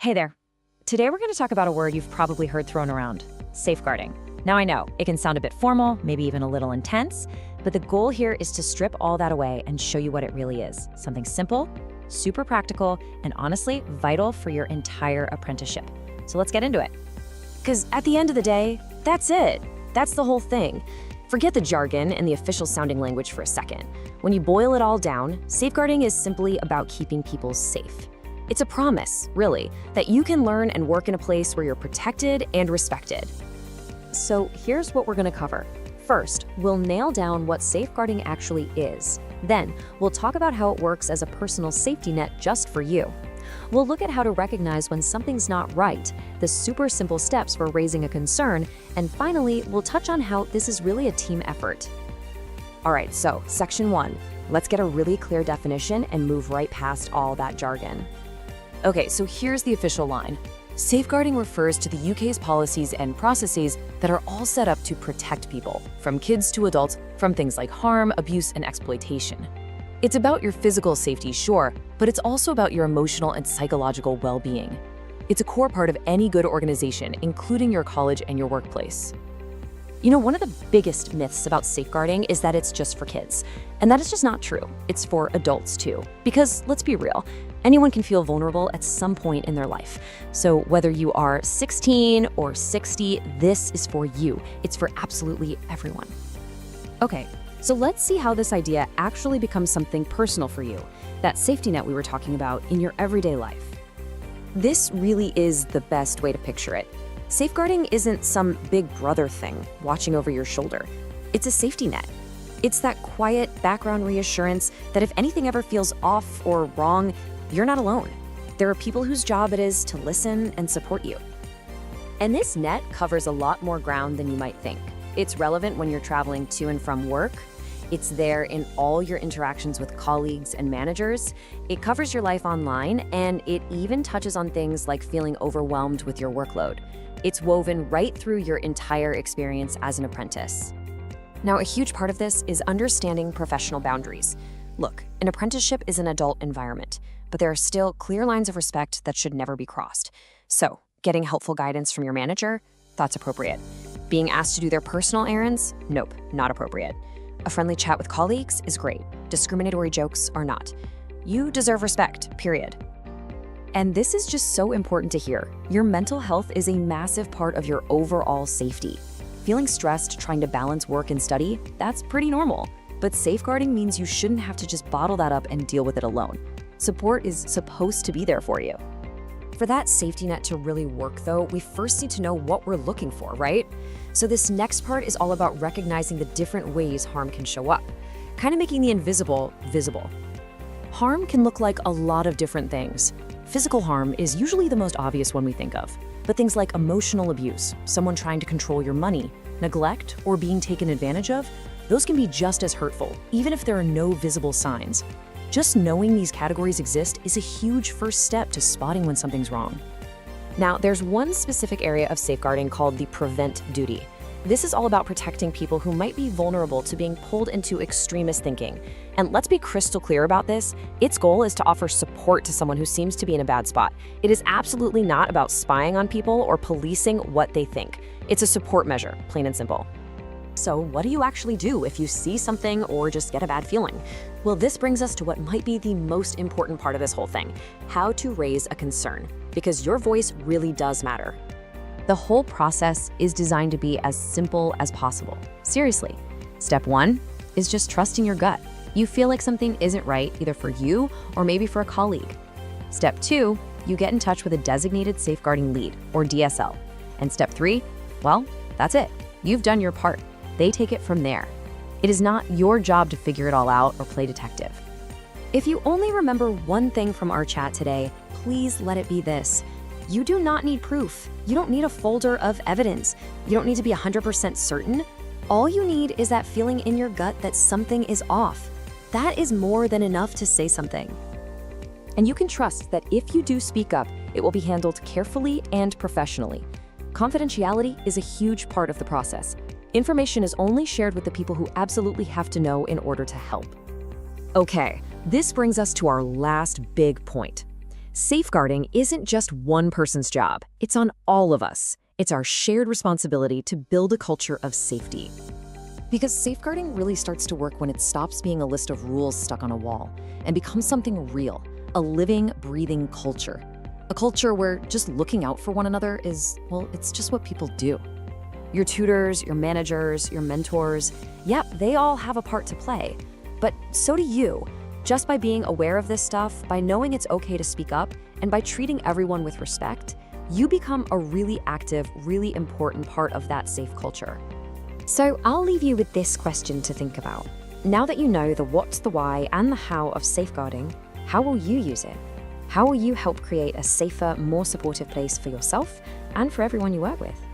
Hey there. Today we're going to talk about a word you've probably heard thrown around, safeguarding. Now I know, it can sound a bit formal, maybe even a little intense, but the goal here is to strip all that away and show you what it really is. Something simple, super practical, and honestly, vital for your entire apprenticeship. So let's get into it. Because at the end of the day, that's it. That's the whole thing. Forget the jargon and the official sounding language for a second. When you boil it all down, safeguarding is simply about keeping people safe. It's a promise, really, that you can learn and work in a place where you're protected and respected. So here's what we're going to cover. First, we'll nail down what safeguarding actually is. Then, we'll talk about how it works as a personal safety net just for you. We'll look at how to recognize when something's not right, the super simple steps for raising a concern, and finally, we'll touch on how this is really a team effort. All right, so Section 1. Let's get a really clear definition and move right past all that jargon. Okay, so here's the official line. Safeguarding refers to the UK's policies and processes that are all set up to protect people, from kids to adults, from things like harm, abuse, and exploitation. It's about your physical safety, sure, but it's also about your emotional and psychological well-being. It's a core part of any good organization, including your college and your workplace. You know, one of the biggest myths about safeguarding is that it's just for kids. And that is just not true. It's for adults too. Because let's be real, anyone can feel vulnerable at some point in their life. So whether you are 16 or 60, this is for you. It's for absolutely everyone. Okay, so let's see how this idea actually becomes something personal for you, that safety net we were talking about in your everyday life. This really is the best way to picture it. Safeguarding isn't some big brother thing watching over your shoulder. It's a safety net. It's that quiet background reassurance that if anything ever feels off or wrong, you're not alone. There are people whose job it is to listen and support you. And this net covers a lot more ground than you might think. It's relevant when you're traveling to and from work. It's there in all your interactions with colleagues and managers. It covers your life online, and it even touches on things like feeling overwhelmed with your workload. It's woven right through your entire experience as an apprentice. Now, a huge part of this is understanding professional boundaries. Look, an apprenticeship is an adult environment, but there are still clear lines of respect that should never be crossed. So, getting helpful guidance from your manager? That's appropriate. Being asked to do their personal errands? Nope, not appropriate. A friendly chat with colleagues is great. Discriminatory jokes are not. You deserve respect, period. And this is just so important to hear. Your mental health is a massive part of your overall safety. Feeling stressed trying to balance work and study, that's pretty normal. But safeguarding means you shouldn't have to just bottle that up and deal with it alone. Support is supposed to be there for you. For that safety net to really work, though, we first need to know what we're looking for, right? So this next part is all about recognizing the different ways harm can show up, kind of making the invisible visible. Harm can look like a lot of different things. Physical harm is usually the most obvious one we think of, but things like emotional abuse, someone trying to control your money, neglect, or being taken advantage of, those can be just as hurtful, even if there are no visible signs. Just knowing these categories exist is a huge first step to spotting when something's wrong. Now, there's one specific area of safeguarding called the prevent duty. This is all about protecting people who might be vulnerable to being pulled into extremist thinking. And let's be crystal clear about this. Its goal is to offer support to someone who seems to be in a bad spot. It is absolutely not about spying on people or policing what they think. It's a support measure, plain and simple. So what do you actually do if you see something or just get a bad feeling? Well, this brings us to what might be the most important part of this whole thing, how to raise a concern, because your voice really does matter. The whole process is designed to be as simple as possible. Seriously. Step 1 is just trusting your gut. You feel like something isn't right, either for you or maybe for a colleague. Step 2, you get in touch with a designated safeguarding lead, or DSL. And step 3, well, that's it. You've done your part. They take it from there. It is not your job to figure it all out or play detective. If you only remember one thing from our chat today, please let it be this. You do not need proof. You don't need a folder of evidence. You don't need to be 100% certain. All you need is that feeling in your gut that something is off. That is more than enough to say something. And you can trust that if you do speak up, it will be handled carefully and professionally. Confidentiality is a huge part of the process. Information is only shared with the people who absolutely have to know in order to help. Okay, this brings us to our last big point. Safeguarding isn't just one person's job, it's on all of us. It's our shared responsibility to build a culture of safety. Because safeguarding really starts to work when it stops being a list of rules stuck on a wall and becomes something real, a living, breathing culture. A culture where just looking out for one another is, well, it's just what people do. Your tutors, your managers, your mentors, yep, they all have a part to play. But so do you. Just by being aware of this stuff, by knowing it's okay to speak up, and by treating everyone with respect, you become a really active, really important part of that safe culture. So I'll leave you with this question to think about. Now that you know the what, the why, and the how of safeguarding, how will you use it? How will you help create a safer, more supportive place for yourself and for everyone you work with?